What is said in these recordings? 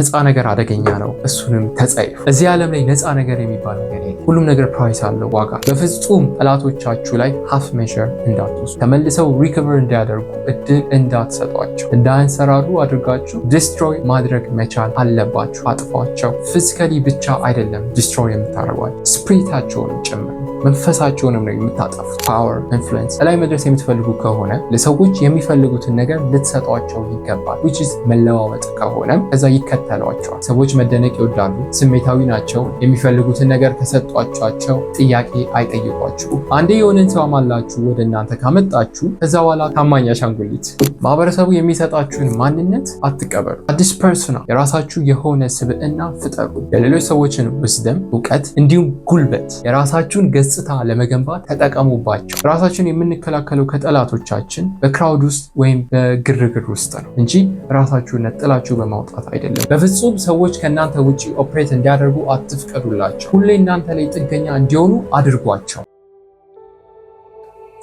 ነፃ ነገር አደገኛ ነው፣ እሱንም ተጸየፉ። እዚህ ዓለም ላይ ነፃ ነገር የሚባል ነገር የለም። ሁሉም ነገር ፕራይስ አለው፣ ዋጋ። በፍጹም ጠላቶቻችሁ ላይ ሃፍ ሜዥር እንዳትወስዱ፣ ተመልሰው ሪከቨር እንዲያደርጉ እድል እንዳትሰጧቸው፣ እንዳያንሰራሩ አድርጋችሁ ዲስትሮይ ማድረግ መቻል አለባችሁ። አጥፏቸው። ፊዚካሊ ብቻ አይደለም ዲስትሮይ የምታደርጓቸው፣ ስፕሪታቸውንም ጭምር መንፈሳቸውንም ነው የምታጠፉት። ፓወር ኢንፍሉዌንስ ላይ መድረስ የምትፈልጉ ከሆነ ለሰዎች የሚፈልጉትን ነገር ልትሰጧቸው ይገባል። which is መለዋወጥ ከሆነ ከዛ ይከተሏቸዋል። ሰዎች መደነቅ ይወዳሉ፣ ስሜታዊ ናቸው። የሚፈልጉትን ነገር ከሰጧቸው ጥያቄ አይጠይቋችሁ። አንዴ የሆነን ሰው አማላችሁ ወደ እናንተ ካመጣችሁ ከዛ በኋላ ታማኝ አሻንጉሊት። ማህበረሰቡ የሚሰጣችሁን ማንነት አትቀበሉ። አዲስ ፐርሶናል የራሳችሁ የሆነ ስብዕና ፍጠሩ። የሌሎች ሰዎችን wisdom፣ እውቀት እንዲሁም ጉልበት የራሳችሁን ገጽታ ለመገንባት ተጠቀሙባቸው። ራሳችንን የምንከላከለው ከጠላቶቻችን በክራውድ ውስጥ ወይም በግርግር ውስጥ ነው እንጂ ራሳችሁን ነጥላችሁ በማውጣት አይደለም። በፍጹም ሰዎች ከእናንተ ውጪ ኦፕሬት እንዲያደርጉ አትፍቀዱላቸው። ሁሌ እናንተ ላይ ጥገኛ እንዲሆኑ አድርጓቸው።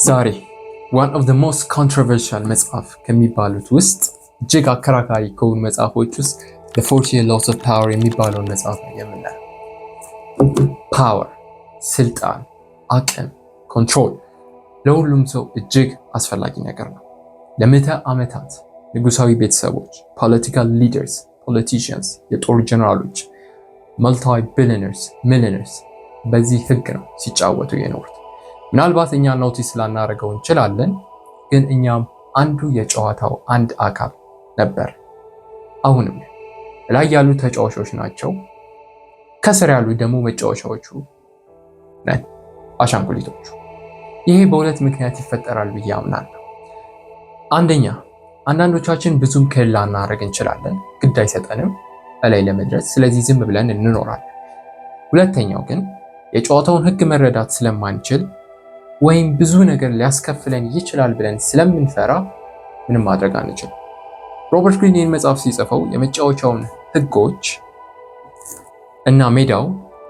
ዛሬ one of the most controversial መጽሐፍ ከሚባሉት ውስጥ እጅግ አከራካሪ ከሆኑ መጽሐፎች ውስጥ the 40 Laws of Power የሚባለውን መጽሐፍ ነው የምናየው። ፓወር፣ ስልጣን፣ አቅም፣ ኮንትሮል ለሁሉም ሰው እጅግ አስፈላጊ ነገር ነው። ለምዕተ ዓመታት ንጉሳዊ ቤተሰቦች፣ ፖለቲካል ሊደርስ፣ ፖለቲሽንስ፣ የጦር ጀነራሎች፣ መልታይ ቢሊየነርስ፣ ሚሊየነርስ በዚህ ህግ ነው ሲጫወቱ የኖሩት። ምናልባት እኛ ኖቲስ ላናደርገው እንችላለን፣ ግን እኛም አንዱ የጨዋታው አንድ አካል ነበር። አሁንም ላይ ያሉ ተጫዋቾች ናቸው፣ ከስር ያሉ ደግሞ መጫወቻዎቹ ነን፣ አሻንጉሊቶቹ። ይሄ በሁለት ምክንያት ይፈጠራል ብዬ አምናለሁ። አንደኛ፣ አንዳንዶቻችን ብዙም ከላ ላናደርግ እንችላለን፣ ግድ አይሰጠንም እላይ ለመድረስ፣ ስለዚህ ዝም ብለን እንኖራለን። ሁለተኛው ግን የጨዋታውን ህግ መረዳት ስለማንችል ወይም ብዙ ነገር ሊያስከፍለን ይችላል ብለን ስለምንፈራ ምንም ማድረግ አንችልም። ሮበርት ግሪን ይህን መጽሐፍ ሲጽፈው የመጫወቻውን ህጎች እና ሜዳው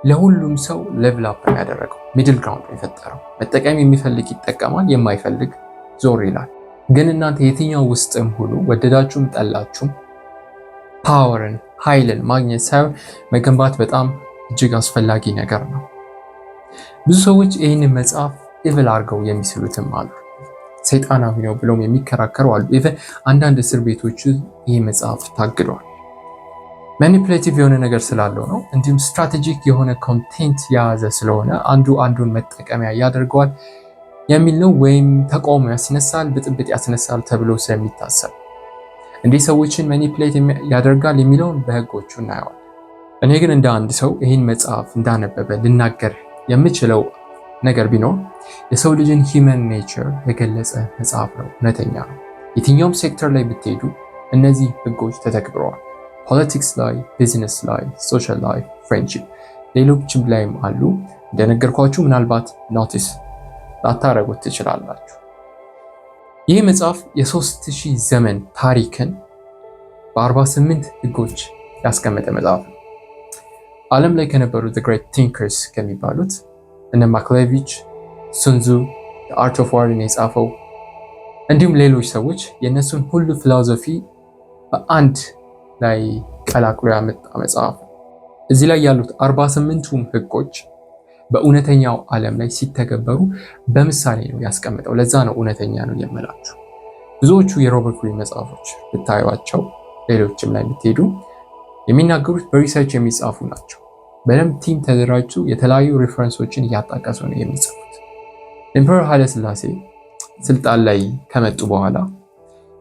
ለሁሉም ሰው ሌቭል አፕ ያደረገው ሚድል ግራውንድ የፈጠረው። መጠቀም የሚፈልግ ይጠቀማል፣ የማይፈልግ ዞር ይላል። ግን እናንተ የትኛው ውስጥም ሁሉ ወደዳችሁም ጠላችሁም ፓወርን፣ ኃይልን ማግኘት ሳይሆን መገንባት በጣም እጅግ አስፈላጊ ነገር ነው። ብዙ ሰዎች ይህንን መጽሐፍ ኢቭል አድርገው የሚስሉትም አሉ፣ ሰይጣናዊ ነው ብለውም የሚከራከሩ አሉ። ኢቭን አንዳንድ እስር ቤቶች ይህ መጽሐፍ ታግደዋል። ማኒፑሌቲቭ የሆነ ነገር ስላለው ነው፣ እንዲሁም ስትራቴጂክ የሆነ ኮንቴንት የያዘ ስለሆነ አንዱ አንዱን መጠቀሚያ ያደርገዋል የሚል ነው። ወይም ተቃውሞ ያስነሳል፣ ብጥብጥ ያስነሳል ተብሎ ስለሚታሰብ እንዲህ ሰዎችን ማኒፑሌት ያደርጋል የሚለውን በህጎቹ እናየዋል። እኔ ግን እንደ አንድ ሰው ይህን መጽሐፍ እንዳነበበ ልናገር የምችለው ነገር ቢኖር የሰው ልጅን ሂውመን ኔቸር የገለጸ መጽሐፍ ነው። እውነተኛ ነው። የትኛውም ሴክተር ላይ ብትሄዱ እነዚህ ህጎች ተተግብረዋል። ፖለቲክስ ላይ፣ ቢዝነስ ላይ፣ ሶሻል ላይ፣ ፍሬንድሺፕ፣ ሌሎችም ላይም አሉ። እንደነገርኳችሁ ምናልባት ኖቲስ ላታረጉት ትችላላችሁ። ይህ መጽሐፍ የ3000 ዘመን ታሪክን በ48 ህጎች ያስቀመጠ መጽሐፍ ነው። ዓለም ላይ ከነበሩ the great thinkers ከሚባሉት እነ ማክሌቪች፣ ሱንዙ፣ the art of war የጻፈው እንዲሁም ሌሎች ሰዎች የእነሱን ሁሉ ፊሎሶፊ በአንድ ላይ ቀላቅሎ ያመጣ መጽሐፍ ነው። እዚህ ላይ ያሉት 48ቱም ህጎች በእውነተኛው ዓለም ላይ ሲተገበሩ በምሳሌ ነው ያስቀምጠው። ለዛ ነው እውነተኛ ነው የምላችሁ። ብዙዎቹ የሮበርት ግሪን መጽሐፎች ብታዩቸው፣ ሌሎችም ላይ ብትሄዱ የሚናገሩት በሪሰርች የሚጻፉ ናቸው። በደንብ ቲም ተደራጅቶ የተለያዩ ሪፈረንሶችን እያጣቀሱ ነው የሚጽፉት። ኢምፐረር ኃይለ ሥላሴ ስልጣን ላይ ከመጡ በኋላ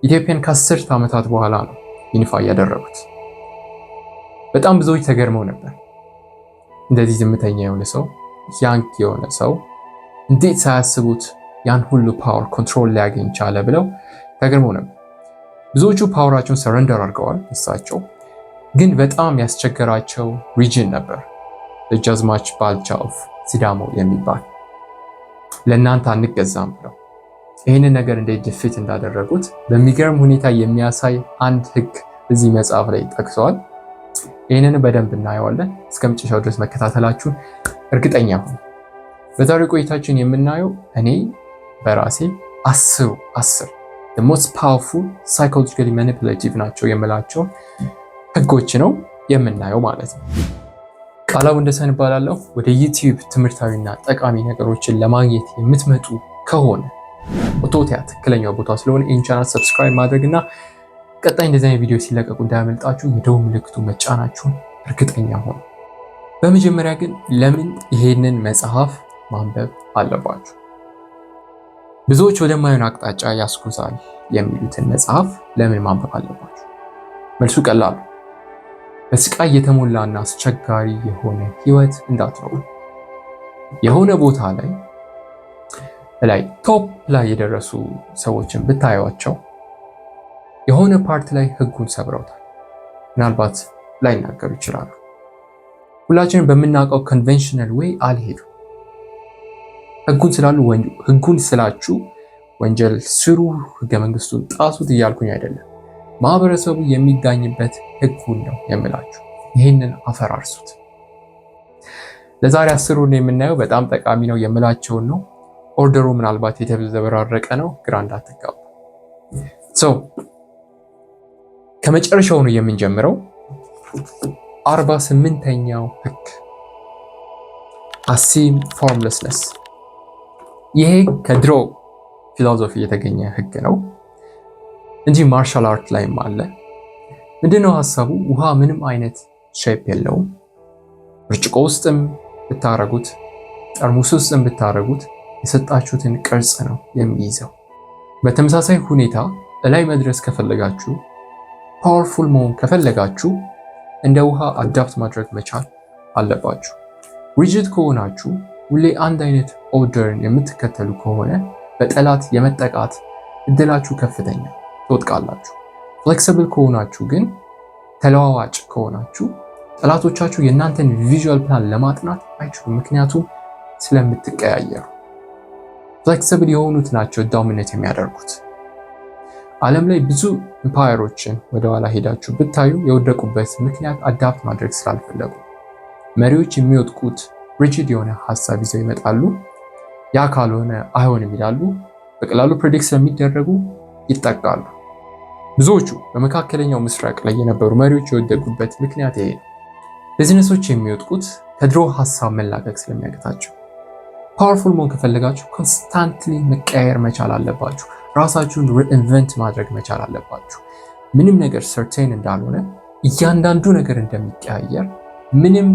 ኢትዮጵያን ከ10 ዓመታት በኋላ ነው ዩኒፋይ ያደረጉት። በጣም ብዙዎች ተገርመው ነበር። እንደዚህ ዝምተኛ የሆነ ሰው፣ ያንግ የሆነ ሰው እንዴት ሳያስቡት ያን ሁሉ ፓወር ኮንትሮል ሊያገኝ ቻለ ብለው ተገርመው ነበር። ብዙዎቹ ፓወራቸውን ሰረንደር አድርገዋል። እሳቸው ግን በጣም ያስቸገራቸው ሪጅን ነበር፣ ደጃዝማች ባልቻ ኦፍ ሲዳሞ የሚባል ለእናንተ አንገዛም ብለው ይህንን ነገር እንዴት ድፊት እንዳደረጉት በሚገርም ሁኔታ የሚያሳይ አንድ ህግ እዚህ መጽሐፍ ላይ ጠቅሰዋል። ይህንን በደንብ እናየዋለን። እስከ መጨረሻው ድረስ መከታተላችሁን እርግጠኛ ሁኑ። በዛሬው ቆይታችን የምናየው እኔ በራሴ 10 the most powerful psychologically manipulative ናቸው የምላቸው ህጎች ነው። የምናየው ማለት ነው። ቃላው እንደሰን እባላለሁ። ወደ ዩቲዩብ ትምህርታዊና ጠቃሚ ነገሮችን ለማግኘት የምትመጡ ከሆነ ኦቶቲያ ትክክለኛው ቦታ ስለሆነ ይህን ቻናል ሰብስክራይብ ማድረግና ቀጣይ እንደዚህ አይነት ቪዲዮ ሲለቀቁ እንዳያመልጣችሁ የደወል ምልክቱ መጫናችሁን እርግጠኛ ሆኑ። በመጀመሪያ ግን ለምን ይሄንን መጽሐፍ ማንበብ አለባችሁ? ብዙዎች ወደማይሆን አቅጣጫ ያስጉዛል የሚሉትን መጽሐፍ ለምን ማንበብ አለባችሁ? መልሱ ቀላል። በስቃይ የተሞላና አስቸጋሪ የሆነ ህይወት እንዳትኖሩ። የሆነ ቦታ ላይ ቶፕ ላይ የደረሱ ሰዎችን ብታዩዋቸው የሆነ ፓርት ላይ ህጉን ሰብረውታል። ምናልባት ላይናገሩ ይችላሉ። ሁላችንም በምናውቀው ኮንቬንሽናል ዌይ አልሄዱም። ህጉን ስላችሁ ወንጀል ስሩ፣ ህገ መንግስቱን ጣሱት እያልኩኝ አይደለም። ማህበረሰቡ የሚዳኝበት ህጉን ነው የምላችሁ። ይህንን አፈራርሱት። ለዛሬ 10ሩን የምናየው በጣም ጠቃሚ ነው የምላቸውን ነው። ኦርደሩ ምናልባት የተዘበራረቀ ነው፣ ግራ እንዳትጋቡ። ከመጨረሻው ነው የምንጀምረው። 48ኛው ህግ አሲም ፎርምለስነስ። ይሄ ከድሮ ፊሎሶፊ የተገኘ ህግ ነው እንጂ ማርሻል አርት ላይም አለ። ምንድነው ሐሳቡ? ውሃ ምንም አይነት ሼፕ የለውም። ብርጭቆ ውስጥም ብታረጉት፣ ጠርሙስ ውስጥም ብታረጉት የሰጣችሁትን ቅርጽ ነው የሚይዘው። በተመሳሳይ ሁኔታ እላይ መድረስ ከፈለጋችሁ፣ ፓወርፉል መሆን ከፈለጋችሁ እንደ ውሃ አዳፕት ማድረግ መቻል አለባችሁ። ሪጅድ ከሆናችሁ፣ ሁሌ አንድ አይነት ኦርደርን የምትከተሉ ከሆነ በጠላት የመጠቃት እድላችሁ ከፍተኛ፣ ትወድቃላችሁ። ፍሌክሲብል ከሆናችሁ ግን፣ ተለዋዋጭ ከሆናችሁ ጠላቶቻችሁ የእናንተን ቪዥዋል ፕላን ለማጥናት አይችሉም፣ ምክንያቱም ስለምትቀያየሩ። ፍሌክሲብል የሆኑት ናቸው ዶሚኔት የሚያደርጉት። ዓለም ላይ ብዙ ኢምፓየሮችን ወደኋላ ሄዳችሁ ብታዩ የወደቁበት ምክንያት አዳፕት ማድረግ ስላልፈለጉ። መሪዎች የሚወድቁት ሪጂድ የሆነ ሀሳብ ይዘው ይመጣሉ። ያ ካልሆነ አይሆንም ይላሉ። በቀላሉ ፕሬዲክት ስለሚደረጉ ይጠቃሉ። ብዙዎቹ በመካከለኛው ምስራቅ ላይ የነበሩ መሪዎች የወደቁበት ምክንያት ይሄ ነው። ቢዝነሶች የሚወድቁት ከድሮ ሀሳብ መላቀቅ ስለሚያቅታቸው። ፓወርፉል መሆን ከፈለጋችሁ ኮንስታንትሊ መቀየር መቻል አለባችሁ። ራሳችሁን ሪኢንቨንት ማድረግ መቻል አለባችሁ። ምንም ነገር ሰርቴን እንዳልሆነ፣ እያንዳንዱ ነገር እንደሚቀያየር፣ ምንም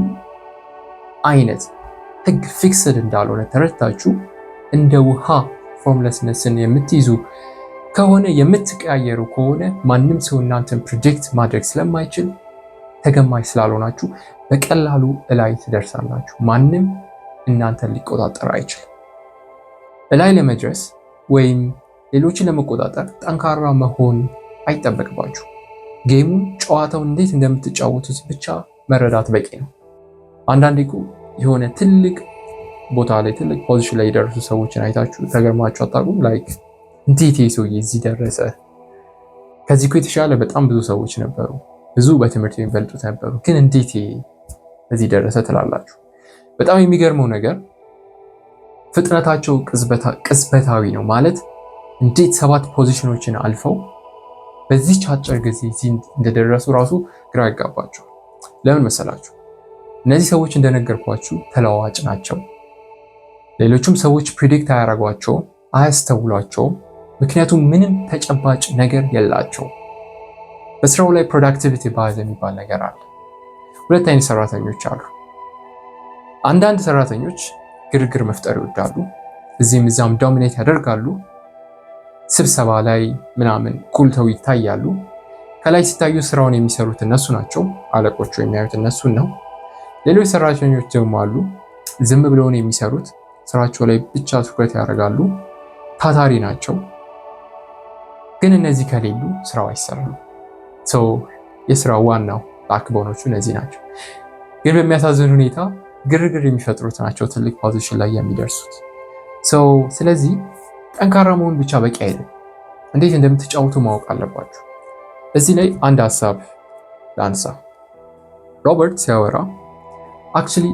አይነት ህግ ፊክስድ እንዳልሆነ ተረድታችሁ እንደ ውሃ ፎርምለስነስን የምትይዙ ከሆነ፣ የምትቀያየሩ ከሆነ ማንም ሰው እናንተን ፕሪዲክት ማድረግ ስለማይችል፣ ተገማች ስላልሆናችሁ በቀላሉ እላይ ትደርሳላችሁ። ማንም እናንተን ሊቆጣጠር አይችልም። እላይ ለመድረስ ወይም ሌሎችን ለመቆጣጠር ጠንካራ መሆን አይጠበቅባችሁ። ጌሙን፣ ጨዋታውን እንዴት እንደምትጫወቱት ብቻ መረዳት በቂ ነው። አንዳንዴ እኮ የሆነ ትልቅ ቦታ ላይ ትልቅ ፖዚሽን ላይ የደረሱ ሰዎችን አይታችሁ ተገርማችሁ አታውቁም? ላይክ እንዴት ይሄ ሰውዬ እዚህ ደረሰ? ከዚህ እኮ የተሻለ በጣም ብዙ ሰዎች ነበሩ፣ ብዙ በትምህርት የሚበልጡት ነበሩ፣ ግን እንዴት እዚህ ደረሰ ትላላችሁ። በጣም የሚገርመው ነገር ፍጥነታቸው ቅጽበታዊ ነው። ማለት እንዴት 7 ፖዚሽኖችን አልፈው በዚህ አጭር ጊዜ እዚህ እንደደረሱ ራሱ ግራ ያጋባቸዋል። ለምን መሰላችሁ? እነዚህ ሰዎች እንደነገርኳችሁ ተለዋዋጭ ናቸው። ሌሎችም ሰዎች ፕሪዲክት አያደርጓቸውም፣ አያስተውሏቸውም። ምክንያቱም ምንም ተጨባጭ ነገር የላቸውም። በስራው ላይ ፕሮዳክቲቪቲ ባዝ የሚባል ነገር አለ። 2 አይነት ሰራተኞች አሉ። አንዳንድ ሰራተኞች ግርግር መፍጠር ይወዳሉ፣ እዚህም እዛም ዶሚኔት ያደርጋሉ። ስብሰባ ላይ ምናምን ኩልተው ይታያሉ። ከላይ ሲታዩ ስራውን የሚሰሩት እነሱ ናቸው፣ አለቆቹ የሚያዩት እነሱን ነው። ሌሎች ሰራተኞች ደግሞ አሉ፣ ዝም ብለውን የሚሰሩት፣ ስራቸው ላይ ብቻ ትኩረት ያደርጋሉ፣ ታታሪ ናቸው። ግን እነዚህ ከሌሉ ስራው አይሰራም። የስራው ዋናው ባክቦኖቹ እነዚህ ናቸው። ግን በሚያሳዝን ሁኔታ ግርግር የሚፈጥሩት ናቸው ትልቅ ፖዚሽን ላይ የሚደርሱት። ስለዚህ ጠንካራ መሆን ብቻ በቂ አይደለም። እንዴት እንደምትጫወቱ ማወቅ አለባችሁ። እዚህ ላይ አንድ ሀሳብ ላንሳ። ሮበርት ሲያወራ አክቹሊ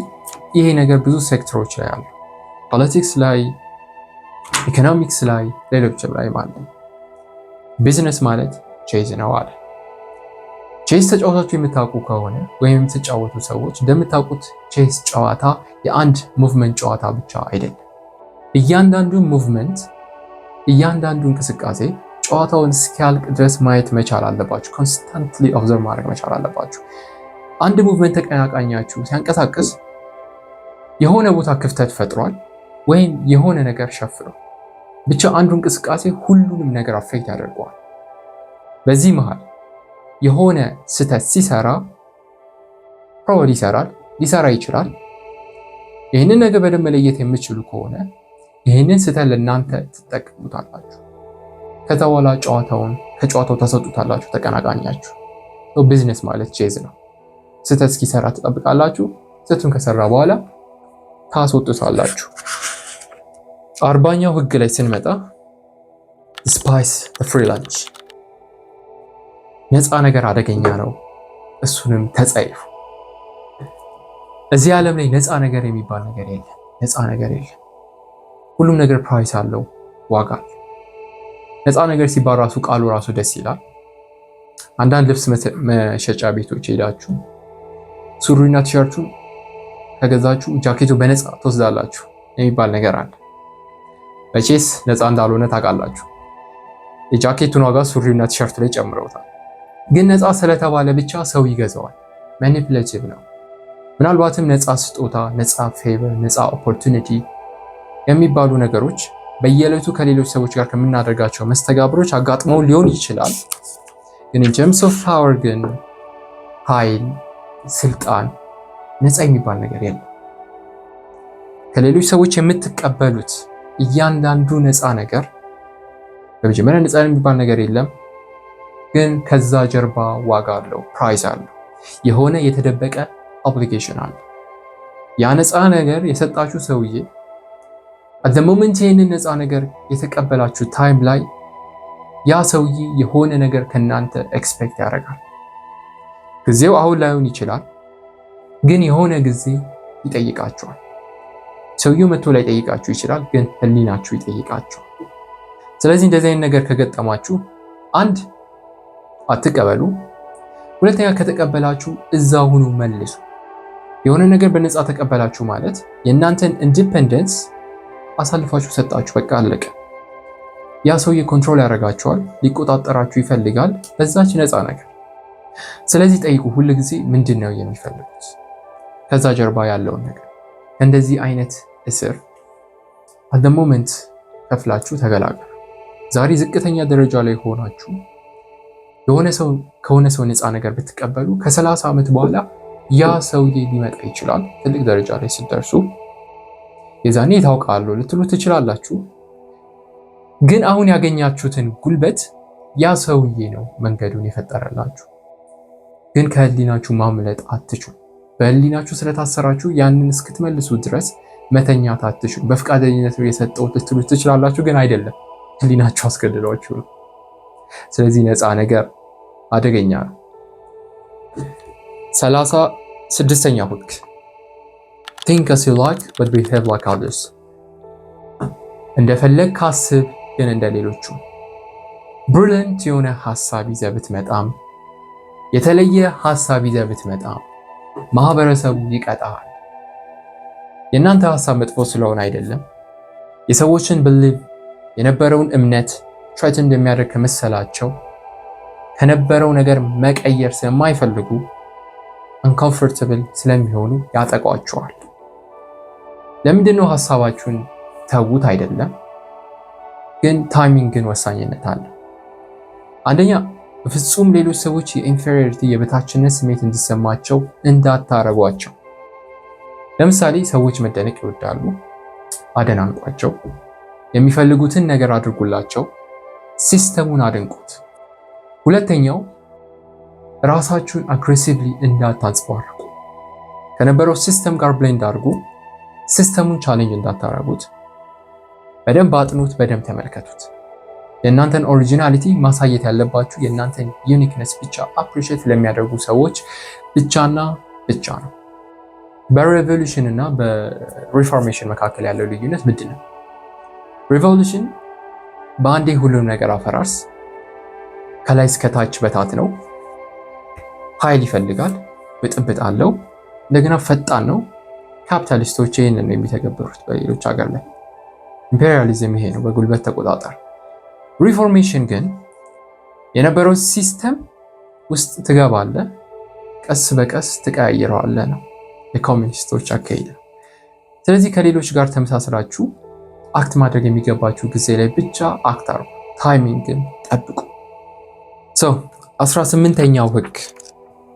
ይሄ ነገር ብዙ ሴክተሮች ላይ አለ። ፖለቲክስ ላይ፣ ኢኮኖሚክስ ላይ፣ ሌሎችም ላይ ማለት ነው። ቢዝነስ ማለት ቼዝ ነው አለ። ቼስ ተጫውታችሁ የምታውቁ ከሆነ ወይም የምትጫወቱ ሰዎች እንደምታውቁት ቼስ ጨዋታ የአንድ ሙቭመንት ጨዋታ ብቻ አይደለም። እያንዳንዱ ሙቭመንት፣ እያንዳንዱ እንቅስቃሴ ጨዋታውን እስኪያልቅ ድረስ ማየት መቻል አለባችሁ። ኮንስታንትሊ ኦብዘርቭ ማድረግ መቻል አለባችሁ። አንድ ሙቭመንት ተቀናቃኛችሁ ሲያንቀሳቅስ የሆነ ቦታ ክፍተት ፈጥሯል ወይም የሆነ ነገር ሸፍኗል። ብቻ አንዱ እንቅስቃሴ ሁሉንም ነገር አፌክት ያደርገዋል። በዚህ መሃል የሆነ ስህተት ሲሰራ ፕሮባብሊ ይሰራል፣ ሊሰራ ይችላል። ይህንን ነገር በደንብ መለየት የምትችሉ ከሆነ ይህንን ስህተት ለእናንተ ትጠቀሙታላችሁ። ከዛ በኋላ ከጨዋታው ታሰጡታላችሁ ተቀናቃኛችሁ። ቢዝነስ ማለት ቼዝ ነው። ስህተት እስኪሰራ ትጠብቃላችሁ። ስህተቱን ከሰራ በኋላ ታስወጡታላችሁ። 40ኛው ህግ ላይ ስንመጣ ስፓይስ ፍሪ ላንች፣ ነፃ ነገር አደገኛ ነው፣ እሱንም ተጸይፉ። እዚህ ዓለም ላይ ነፃ ነገር የሚባል ነገር የለም። ነፃ ነገር የለም። ሁሉም ነገር ፕራይስ አለው፣ ዋጋ አለው። ነፃ ነገር ሲባል ራሱ ቃሉ ራሱ ደስ ይላል። አንዳንድ ልብስ መሸጫ ቤቶች ሄዳችሁ ሱሪና ቲሸርቱን ከገዛችሁ ጃኬቱ በነፃ ትወስዳላችሁ የሚባል ነገር አለ። መቼስ ነፃ እንዳልሆነ ታውቃላችሁ። የጃኬቱን ዋጋ ሱሪና ቲሸርቱ ላይ ጨምረውታል። ግን ነፃ ስለተባለ ብቻ ሰው ይገዛዋል። ማኒፕሌቲቭ ነው። ምናልባትም ነፃ ስጦታ፣ ነፃ ፌቨር፣ ነፃ ኦፖርቹኒቲ የሚባሉ ነገሮች በየዕለቱ ከሌሎች ሰዎች ጋር ከምናደርጋቸው መስተጋብሮች አጋጥመው ሊሆን ይችላል። ግን in terms of power ግን ኃይል፣ ስልጣን ነፃ የሚባል ነገር የለም። ከሌሎች ሰዎች የምትቀበሉት እያንዳንዱ ነፃ ነገር በመጀመሪያ ነፃ የሚባል ነገር የለም። ግን ከዛ ጀርባ ዋጋ አለው፣ ፕራይስ አለው፣ የሆነ የተደበቀ ኦብሊጌሽን አለ። ያ ነፃ ነገር የሰጣችሁ ሰውዬ at the moment ይህንን ነፃ ነገር የተቀበላችሁ ታይም ላይ ያ ሰውዬ የሆነ ነገር ከናንተ ኤክስፔክት ያደርጋል። ጊዜው አሁን ላይሆን ይችላል፣ ግን የሆነ ጊዜ ይጠይቃችኋል። ሰውዬው መጥቶ ላይ ጠይቃችሁ ይችላል፣ ግን ህሊናችሁ ይጠይቃችኋል። ስለዚህ እንደዚህ አይነት ነገር ከገጠማችሁ አንድ አትቀበሉ፣ ሁለተኛ ከተቀበላችሁ እዛው ሁኑ መልሱ። የሆነ ነገር በነፃ ተቀበላችሁ ማለት የእናንተን ኢንዲፔንደንስ አሳልፋችሁ ሰጣችሁ፣ በቃ አለቀ። ያ ሰውዬ ኮንትሮል ያደርጋችኋል፣ ሊቆጣጠራችሁ ይፈልጋል በዛች ነፃ ነገር። ስለዚህ ጠይቁ ሁል ጊዜ ምንድን ነው የሚፈልጉት ከዛ ጀርባ ያለውን ነገር። እንደዚህ አይነት እስር at the moment ከፍላችሁ ተገላገሉ። ዛሬ ዝቅተኛ ደረጃ ላይ ሆናችሁ ከሆነ ሰው ነፃ ነገር ብትቀበሉ ከ30 ዓመት በኋላ ያ ሰውዬ ሊመጣ ይችላል። ትልቅ ደረጃ ላይ ስትደርሱ የዛኔ ታውቃለሁ ልትሉ ትችላላችሁ። ግን አሁን ያገኛችሁትን ጉልበት ያ ሰውዬ ነው መንገዱን የፈጠረላችሁ። ግን ከህሊናችሁ ማምለጥ አትችሉ። በህሊናችሁ ስለታሰራችሁ ያንን እስክትመልሱ ድረስ መተኛት አትችሉ። በፍቃደኝነት ነው የሰጠሁት ልትሉ ትችላላችሁ። ግን አይደለም፣ ህሊናችሁ አስገድዷችሁ ነው። ስለዚህ ነፃ ነገር አደገኛ ነው። 36ኛው ህግ think as you like but behave like others። እንደፈለግ ካስብ ግን እንደሌሎቹ። ብሪሊየንት የሆነ ሐሳብ ይዘህ ብትመጣም የተለየ ሐሳብ ይዘህ ብትመጣም ማህበረሰቡ ይቀጣል። የእናንተ ሐሳብ መጥፎ ስለሆነ አይደለም። የሰዎችን ብሊቭ የነበረውን እምነት ትራይት እንደሚያደርግ ከመሰላቸው ከነበረው ነገር መቀየር ስለማይፈልጉ uncomfortable ስለሚሆኑ ያጠቋቸዋል። ለምንድነው ሐሳባችሁን ተዉት አይደለም፣ ግን ታይሚንግን ወሳኝነት አለ። አንደኛ በፍጹም ሌሎች ሰዎች የኢንፌሪዮሪቲ የበታችነት ስሜት እንዲሰማቸው እንዳታረጓቸው። ለምሳሌ ሰዎች መደነቅ ይወዳሉ፣ አደናንቋቸው። የሚፈልጉትን ነገር አድርጉላቸው፣ ሲስተሙን አድንቁት። ሁለተኛው ራሳችሁን አግሬሲቭሊ እንዳታንጸባርቁ። ከነበረው ሲስተም ጋር ብሌንድ አድርጉ። ሲስተሙን ቻሌንጅ እንዳታረጉት። በደንብ አጥኑት፣ በደንብ ተመልከቱት። የእናንተን ኦሪጂናሊቲ ማሳየት ያለባችሁ የእናንተን ዩኒክነስ ብቻ አፕሪሺየት ለሚያደርጉ ሰዎች ብቻና ብቻ ነው። በሬቮሉሽን እና በሪፎርሜሽን መካከል ያለው ልዩነት ምንድን ነው? ሪቮሉሽን በአንዴ ሁሉም ነገር አፈራርስ፣ ከላይ እስከታች በታት ነው። ኃይል ይፈልጋል፣ ብጥብጥ አለው፣ እንደገና ፈጣን ነው። ካፒታሊስቶች ይህንን ነው የሚተገብሩት በሌሎች ሀገር ላይ። ኢምፔሪያሊዝም ይሄ ነው፣ በጉልበት ተቆጣጠር። ሪፎርሜሽን ግን የነበረው ሲስተም ውስጥ ትገባለህ፣ ቀስ በቀስ ትቀያይረዋለህ ነው የኮሚኒስቶች አካሄድ። ስለዚህ ከሌሎች ጋር ተመሳስላችሁ አክት ማድረግ የሚገባችሁ ጊዜ ላይ ብቻ አክት አድርጉ፣ ታይሚንግን ጠብቁ። 18ኛው ህግ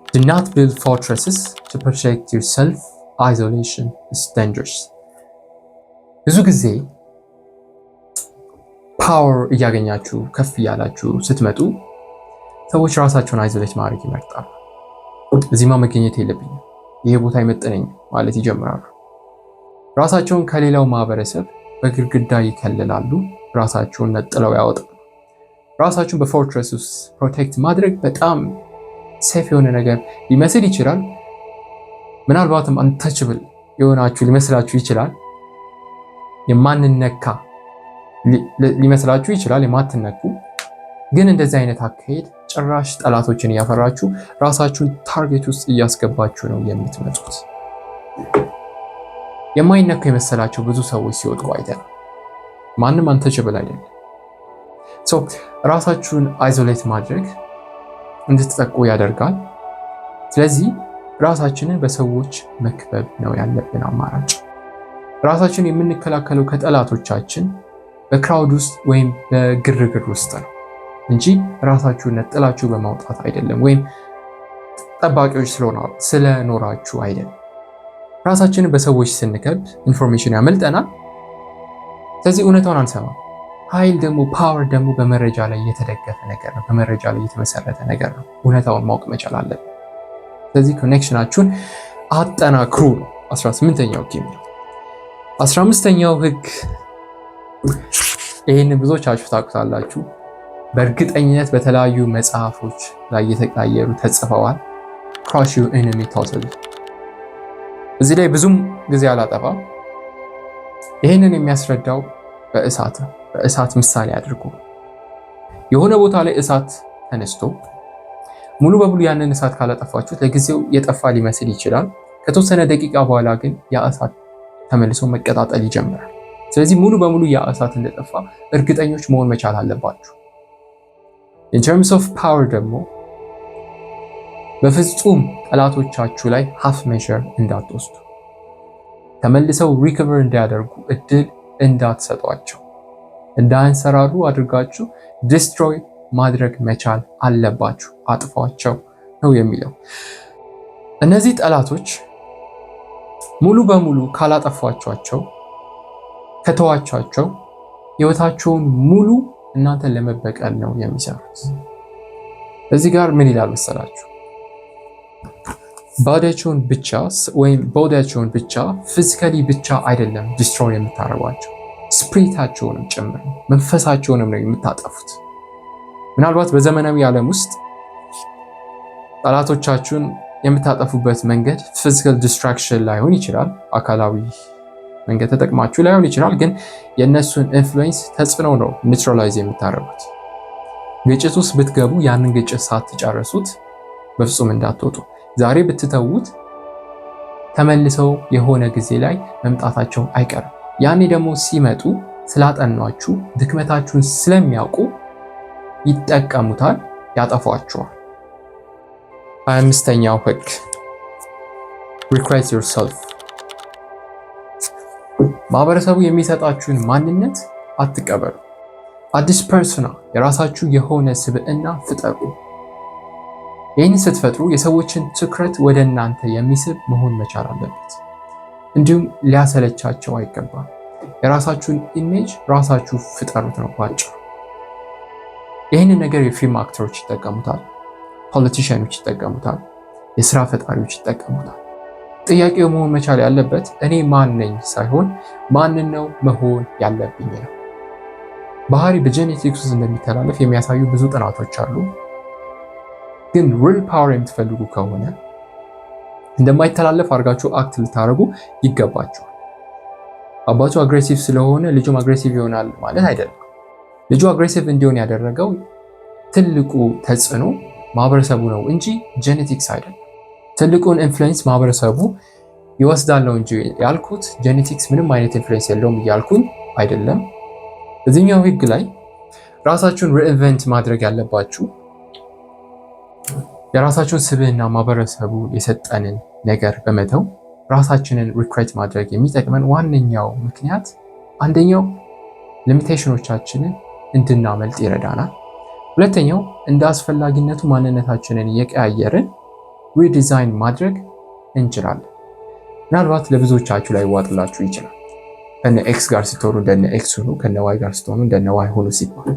do not build fortresses to protect yourself. Isolation is dangerous. ብዙ ጊዜ ፓወር እያገኛችሁ ከፍ እያላችሁ ስትመጡ ሰዎች ራሳቸውን አይዞሌት ማድረግ ይመርጣሉ። እዚህማ መገኘት የለብኝም፣ ይሄ ቦታ አይመጥነኝም ማለት ይጀምራሉ። ራሳቸውን ከሌላው ማህበረሰብ በግድግዳ ይከልላሉ፣ ራሳቸውን ነጥለው ያወጣሉ። ራሳቸውን በፎርትረስ ውስጥ ፕሮቴክት ማድረግ በጣም ሴፍ የሆነ ነገር ሊመስል ይችላል። ምናልባትም አንተችብል የሆናችሁ ሊመስላችሁ ይችላል። የማንነካ ሊመስላችሁ ይችላል፣ የማትነኩ ግን እንደዚህ አይነት አካሄድ ጭራሽ ጠላቶችን እያፈራችሁ ራሳችሁን ታርጌት ውስጥ እያስገባችሁ ነው የምትመጡት። የማይነካ የመሰላቸው ብዙ ሰዎች ሲወድቁ አይተናል። ማንም አንተችብል አይደለም። ራሳችሁን አይዞሌት ማድረግ እንድትጠቁ ያደርጋል። ስለዚህ ራሳችንን በሰዎች መክበብ ነው ያለብን አማራጭ። ራሳችንን የምንከላከለው ከጠላቶቻችን በክራውድ ውስጥ ወይም በግርግር ውስጥ ነው እንጂ ራሳችሁን ነጥላችሁ በማውጣት አይደለም፣ ወይም ጠባቂዎች ስለኖራችሁ አይደለም። ራሳችንን በሰዎች ስንከብ ኢንፎርሜሽን ያመልጠናል። ስለዚህ እውነታውን አንሰማም። ኃይል ደግሞ ፓወር ደግሞ በመረጃ ላይ የተደገፈ ነገር ነው፣ በመረጃ ላይ የተመሰረተ ነገር ነው። እውነታውን ማወቅ መቻል አለብን። ስለዚህ ኮኔክሽናችሁን አጠናክሩ ነው 18ኛው ህግ የሚለው። 15ኛው ህግ ይህንን ብዙዎቻችሁ ታውቁታላችሁ። በእርግጠኝነት በተለያዩ መጽሐፎች ላይ የተቀያየሩ ተጽፈዋል። crush your enemy totally። እዚህ ላይ ብዙም ጊዜ አላጠፋም። ይህንን የሚያስረዳው በእሳት ነው። በእሳት ምሳሌ አድርጎ የሆነ ቦታ ላይ እሳት ተነስቶ ሙሉ በሙሉ ያንን እሳት ካላጠፋችሁት ለጊዜው የጠፋ ሊመስል ይችላል። ከተወሰነ ደቂቃ በኋላ ግን ያ እሳት ተመልሶ መቀጣጠል ይጀምራል። ስለዚህ ሙሉ በሙሉ ያ እሳት እንደጠፋ እርግጠኞች መሆን መቻል አለባችሁ። in terms of power ደግሞ በፍጹም ጠላቶቻችሁ ላይ half measure እንዳትወስዱ፣ ተመልሰው ሪከቨር እንዲያደርጉ እድል እንዳትሰጧቸው፣ እንዳንሰራሩ አድርጋችሁ ዲስትሮይ ማድረግ መቻል አለባችሁ። አጥፏቸው ነው የሚለው። እነዚህ ጠላቶች ሙሉ በሙሉ ካላጠፏቸው ከተዋቻቸው ህይወታቸውን ሙሉ እናንተን ለመበቀል ነው የሚሰሩት። እዚህ ጋር ምን ይላል መሰላችሁ? ቦዲያቸውን ብቻ ወይም ቦዲያቸውን ብቻ ፊዚካሊ ብቻ አይደለም ዲስትሮይ የምታረጓቸው፣ ስፕሪታቸውንም ጭምር መንፈሳቸውንም ነው የምታጠፉት። ምናልባት በዘመናዊ ዓለም ውስጥ ጠላቶቻችሁን የምታጠፉበት መንገድ ፊዚካል ዲስትራክሽን ላይሆን ይችላል፣ አካላዊ መንገድ ተጠቅማችሁ ላይሆን ይችላል። ግን የእነሱን ኢንፍሉዌንስ ተጽዕኖ ነው ኒውትራላይዝ የምታደርጉት። ግጭት ውስጥ ብትገቡ ያንን ግጭት ሳትጨርሱት በፍጹም እንዳትወጡ። ዛሬ ብትተዉት ተመልሰው የሆነ ጊዜ ላይ መምጣታቸው አይቀርም። ያኔ ደግሞ ሲመጡ ስላጠኗችሁ ድክመታችሁን ስለሚያውቁ ይጠቀሙታል፣ ያጠፏችኋል። 25ኛው ህግ recreate yourself። ማህበረሰቡ የሚሰጣችሁን ማንነት አትቀበሉ። አዲስ ፐርሶና የራሳችሁ የሆነ ስብዕና ፍጠሩ። ይህን ስትፈጥሩ የሰዎችን ትኩረት ወደ እናንተ የሚስብ መሆን መቻል አለበት። እንዲሁም ሊያሰለቻቸው አይገባም። የራሳችሁን ኢሜጅ ራሳችሁ ፍጠሩት ነው ባጭሩ። ይህንን ነገር የፊልም አክተሮች ይጠቀሙታል፣ ፖለቲሽያኖች ይጠቀሙታል፣ የስራ ፈጣሪዎች ይጠቀሙታል። ጥያቄው መሆን መቻል ያለበት እኔ ማን ነኝ ሳይሆን ማንን ነው መሆን ያለብኝ ነው። ባህሪ በጄኔቲክስ ውስጥ እንደሚተላለፍ የሚያሳዩ ብዙ ጥናቶች አሉ። ግን ሪል ፓወር የምትፈልጉ ከሆነ እንደማይተላለፍ አድርጋችሁ አክት ልታደርጉ ይገባችኋል። አባቱ አግሬሲቭ ስለሆነ ልጁም አግሬሲቭ ይሆናል ማለት አይደለም። ልጁ አግሬሲቭ እንዲሆን ያደረገው ትልቁ ተጽዕኖ ማህበረሰቡ ነው እንጂ ጄኔቲክስ አይደለም። ትልቁን ኢንፍሉዌንስ ማህበረሰቡ ይወስዳል ነው እንጂ ያልኩት ጄኔቲክስ ምንም አይነት ኢንፍሉዌንስ የለውም እያልኩኝ አይደለም። እዚህኛው ህግ ላይ ራሳችሁን ሪኢንቨንት ማድረግ ያለባችሁ የራሳችሁን ስብዕና ማህበረሰቡ የሰጠንን ነገር በመተው ራሳችንን ሪክሬት ማድረግ የሚጠቅመን ዋነኛው ምክንያት አንደኛው ሊሚቴሽኖቻችንን እንድናመልጥ ይረዳናል። ሁለተኛው እንደ አስፈላጊነቱ ማንነታችንን እየቀያየርን ሪዲዛይን ማድረግ እንችላለን። ምናልባት ለብዙዎቻችሁ ላይ ይዋጥላችሁ ይችላል። ከነ ኤክስ ጋር ስትሆኑ እንደነ ኤክስ ሁኑ፣ ከነ ዋይ ጋር ስትሆኑ እንደነ ዋይ ሁኑ ሲባል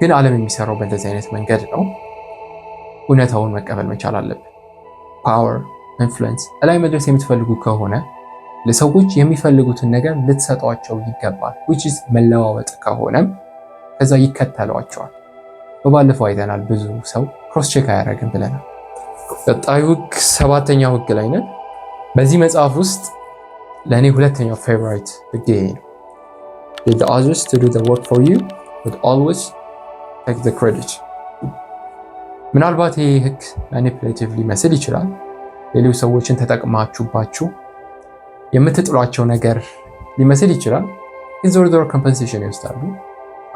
ግን ዓለም የሚሰራው በእንደዚህ አይነት መንገድ ነው። እውነታውን መቀበል መቻል አለብን። ፓወር ኢንፍሉዌንስ ላይ መድረስ የምትፈልጉ ከሆነ ለሰዎች የሚፈልጉትን ነገር ልትሰጧቸው ይገባል። which is መለዋወጥ ከሆነም ከዛ ይከተሏቸዋል። በባለፈው አይተናል፣ ብዙ ሰው ክሮስ ቼክ አያደርግም ብለናል። ቀጣዩ ህግ ሰባተኛው ህግ ላይ ነን። በዚህ መጽሐፍ ውስጥ ለእኔ ሁለተኛው ፌቨራይት ህግ ይሄ ነው። Let the others to do the work for you but always take the credit። ምናልባት ይህ ህግ ማኒፑሌቲቭ ሊመስል ይችላል። ሌሎች ሰዎችን ተጠቅማችሁባችሁ የምትጥሏቸው ነገር ሊመስል ይችላል። ግን ዞሮ ዞሮ ኮምፐንሴሽን ይወስዳሉ።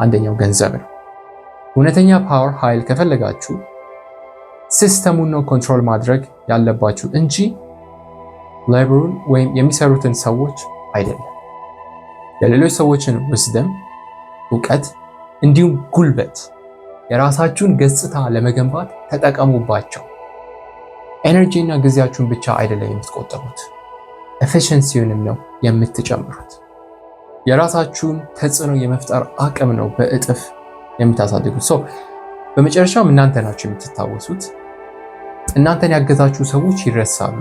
አንደኛው ገንዘብ ነው። እውነተኛ ፓወር ኃይል ከፈለጋችሁ ሲስተሙን ነው ኮንትሮል ማድረግ ያለባችሁ እንጂ ሌበሩን ወይም የሚሰሩትን ሰዎች አይደለም። የሌሎች ሰዎችን ዊዝደም፣ እውቀት እንዲሁም ጉልበት የራሳችሁን ገጽታ ለመገንባት ተጠቀሙባቸው። ኤነርጂ እና ጊዜያችሁን ብቻ አይደለም የምትቆጠቡት፣ ኤፊሽንሲውንም ነው የምትጨምሩት። የራሳችሁን ተጽዕኖ የመፍጠር አቅም ነው በእጥፍ የምታሳድጉት። በመጨረሻም እናንተ ናችሁ የምትታወሱት። እናንተን ያገዛችሁ ሰዎች ይረሳሉ፣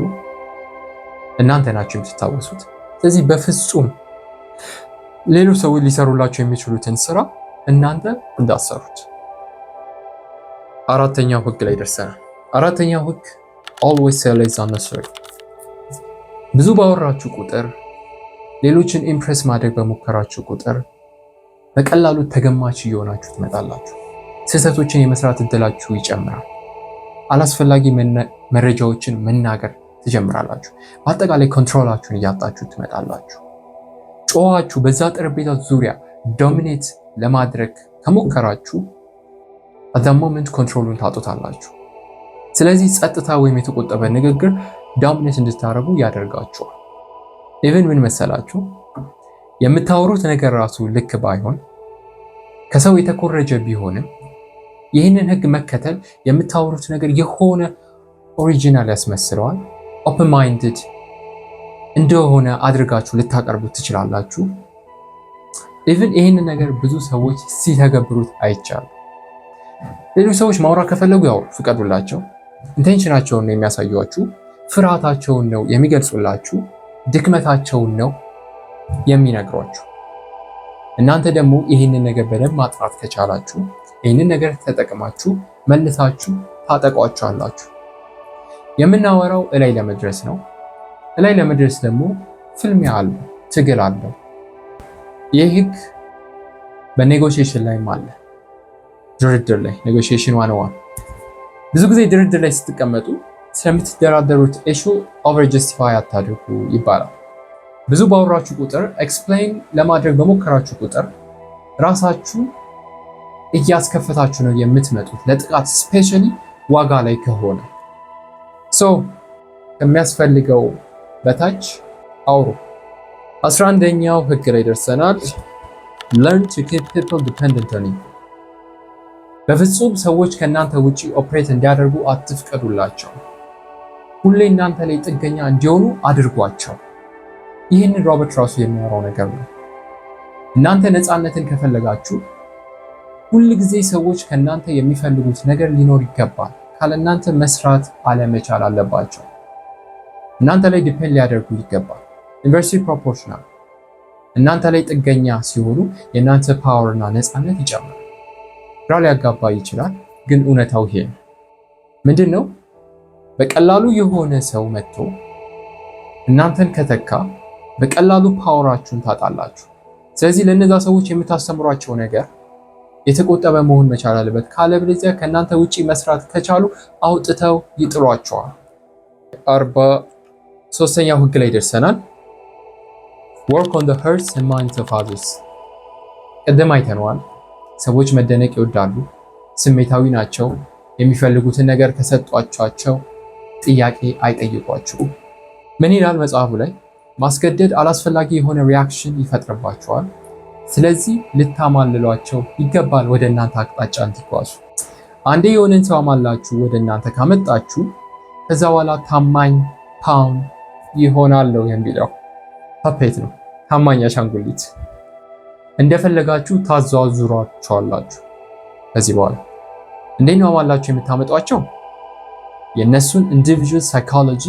እናንተ ናችሁ የምትታወሱት። ስለዚህ በፍጹም ሌሎች ሰዎች ሊሰሩላችሁ የሚችሉትን ስራ እናንተ እንዳሰሩት። አራተኛው ህግ ላይ ደርሰናል። አራተኛው ህግ always say less than necessary። ብዙ ባወራችሁ ቁጥር፣ ሌሎችን ኢምፕሬስ ማድረግ በሞከራችሁ ቁጥር በቀላሉ ተገማች እየሆናችሁ ትመጣላችሁ። ስህተቶችን የመስራት እድላችሁ ይጨምራል። አላስፈላጊ መረጃዎችን መናገር ትጀምራላችሁ። በአጠቃላይ ኮንትሮላችሁን እያጣችሁ ትመጣላችሁ። ጮኻችሁ በዛ ጠረጴዛ ዙሪያ ዶሚኔት ለማድረግ ከሞከራችሁ at the moment ኮንትሮሉን ታጡታላችሁ። ስለዚህ ጸጥታ ወይም የተቆጠበ ንግግር ዶሚኔት እንድታረጉ ያደርጋችኋል። ኢቭን ምን መሰላችሁ? የምታወሩት ነገር ራሱ ልክ ባይሆን ከሰው የተኮረጀ ቢሆንም ይህንን ህግ መከተል የምታወሩት ነገር የሆነ ኦሪጂናል ያስመስለዋል። ኦፕን ማይንድድ እንደሆነ አድርጋችሁ ልታቀርቡት ትችላላችሁ። ኢቭን ይህንን ነገር ብዙ ሰዎች ሲተገብሩት አይቻሉ። ሌሎች ሰዎች ማውራት ከፈለጉ ያወሩ፣ ፍቀዱላቸው። ኢንቴንሽናቸውን ነው የሚያሳዩአችሁ፣ ፍርሃታቸውን ነው የሚገልጹላችሁ፣ ድክመታቸውን ነው የሚነግሯችሁ። እናንተ ደግሞ ይህንን ነገር በደንብ ማጥራት ከቻላችሁ ይህንን ነገር ተጠቅማችሁ መልሳችሁ ታጠቋቸዋላችሁ። የምናወራው እላይ ለመድረስ ነው። እላይ ለመድረስ ደግሞ ፍልሚያ አለው፣ ትግል አለው። ይህ ህግ በኔጎሽዬሽን ላይም አለ። ድርድር ላይ ኔጎሽዬሽን 101 ብዙ ጊዜ ድርድር ላይ ስትቀመጡ ስለምትደራደሩት ኢሹ ኦቨር ጀስቲፋይ አታድርጉ ይባላል። ብዙ ባወራችሁ ቁጥር፣ ኤክስፕሌን ለማድረግ በሞከራችሁ ቁጥር ራሳችሁ እያስከፈታችሁ ነው የምትመጡት ለጥቃት፣ ስፔሻሊ ዋጋ ላይ ከሆነ ከሚያስፈልገው በታች አውሩ። 11ኛው ህግ ላይ ደርሰናል። learn to keep people dependent on you። በፍጹም ሰዎች ከእናንተ ውጪ ኦፕሬት እንዲያደርጉ አትፍቀዱላቸው። ሁሌ እናንተ ላይ ጥገኛ እንዲሆኑ አድርጓቸው። ይህንን ሮበርት ራሱ የሚያወራው ነገር ነው። እናንተ ነፃነትን ከፈለጋችሁ ሁል ጊዜ ሰዎች ከእናንተ የሚፈልጉት ነገር ሊኖር ይገባል። ካለ እናንተ መስራት አለመቻል አለባቸው። እናንተ ላይ ዲፔንድ ሊያደርጉ ይገባል። ኢንቨርሲቲ ፕሮፖርሽናል። እናንተ ላይ ጥገኛ ሲሆኑ የእናንተ ፓወር እና ነፃነት ይጨምራል። ግራ ሊያጋባ ይችላል፣ ግን እውነታው ይሄ ነው። ምንድን ነው? በቀላሉ የሆነ ሰው መጥቶ እናንተን ከተካ በቀላሉ ፓወራችሁን ታጣላችሁ። ስለዚህ ለነዛ ሰዎች የምታስተምሯቸው ነገር የተቆጠበ መሆን መቻል አለበት። ካለበለዚያ ከእናንተ ውጪ መስራት ከቻሉ አውጥተው ይጥሏቸዋል። 43ኛው ህግ ላይ ደርሰናል። work on the hearts and minds of others። ቀደም አይተነዋል። ሰዎች መደነቅ ይወዳሉ፣ ስሜታዊ ናቸው። የሚፈልጉትን ነገር ከሰጧቸው ጥያቄ አይጠይቋቸውም። ምን ይላል መጽሐፉ ላይ? ማስገደድ አላስፈላጊ የሆነ ሪያክሽን ይፈጥርባቸዋል። ስለዚህ ልታማልሏቸው ይገባል ወደ እናንተ አቅጣጫ እንዲጓዙ። አንዴ የሆነን ሰው አማላችሁ ወደ እናንተ ካመጣችሁ ከዛ በኋላ ታማኝ ፓውን ይሆናል የሚለው ፐፔት ነው። ታማኝ አሻንጉሊት እንደፈለጋችሁ ታዟዙሯቸዋላችሁ። ከዚህ በኋላ እንዴት ነው አማላችሁ የምታመጧቸው? የእነሱን ኢንዲቪጁዋል ሳይኮሎጂ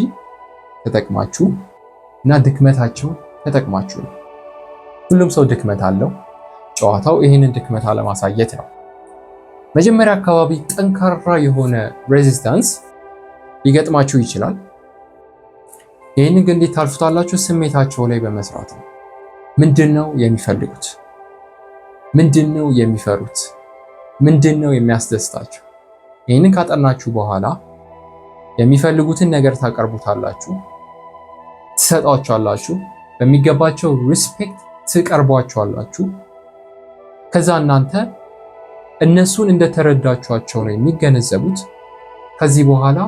ተጠቅማችሁ እና ድክመታቸውን ተጠቅማችሁ ነው። ሁሉም ሰው ድክመት አለው። ጨዋታው ይህንን ድክመት አለማሳየት ነው። መጀመሪያ አካባቢ ጠንካራ የሆነ ሬዚስታንስ ሊገጥማችሁ ይችላል። ይህንን ግን እንዴት ታልፉታላችሁ? ስሜታቸው ላይ በመስራት ነው። ምንድነው የሚፈልጉት? ምንድነው የሚፈሩት? ምንድነው የሚያስደስታቸው? ይህንን ካጠናችሁ በኋላ የሚፈልጉትን ነገር ታቀርቡታላችሁ፣ ትሰጧቸዋላችሁ፣ በሚገባቸው ሪስፔክት ትቀርቧቸዋላችሁ። ከዛ እናንተ እነሱን እንደተረዳችኋቸው ነው የሚገነዘቡት። ከዚህ በኋላ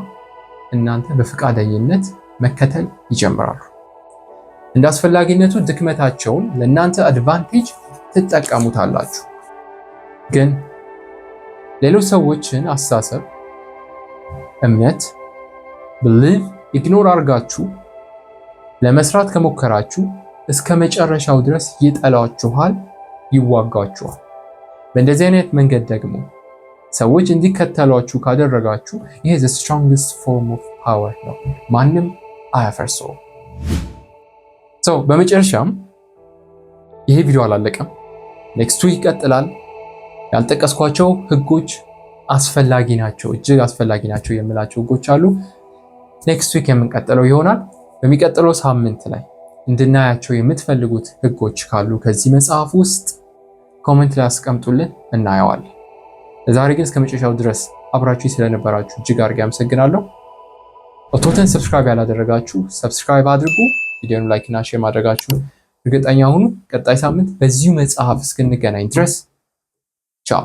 እናንተ በፈቃደኝነት መከተል ይጀምራሉ። እንደ አስፈላጊነቱ ድክመታቸውን ለእናንተ አድቫንቴጅ ትጠቀሙታላችሁ። ግን ሌሎች ሰዎችን አስተሳሰብ፣ እምነት፣ ብሊቭ ኢግኖር አድርጋችሁ ለመስራት ከሞከራችሁ እስከ መጨረሻው ድረስ ይጠላችኋል፣ ይዋጋችኋል። በእንደዚህ አይነት መንገድ ደግሞ ሰዎች እንዲከተሏችሁ ካደረጋችሁ ይሄ the strongest form of power ነው። ማንም አያፈርሰውም። በመጨረሻም ይሄ ቪዲዮ አላለቀም። ኔክስት ዊክ ይቀጥላል። ያልጠቀስኳቸው ህጎች አስፈላጊ ናቸው፣ እጅግ አስፈላጊ ናቸው የምላቸው ህጎች አሉ። ኔክስት ዊክ የምንቀጥለው ይሆናል። በሚቀጥለው ሳምንት ላይ እንድናያቸው የምትፈልጉት ህጎች ካሉ ከዚህ መጽሐፍ ውስጥ ኮሜንት ላይ አስቀምጡልን፣ እናየዋለን። ለዛሬ ግን እስከ መጨረሻው ድረስ አብራችሁ ስለነበራችሁ እጅግ አድርጌ አመሰግናለሁ። ኦቶተን ሰብስክራይብ ያላደረጋችሁ ሰብስክራይብ አድርጉ። ቪዲዮውን ላይክ እና ሼር ማድረጋችሁ እርግጠኛ ሁኑ። ቀጣይ ሳምንት በዚሁ መጽሐፍ እስክንገናኝ ድረስ ቻው።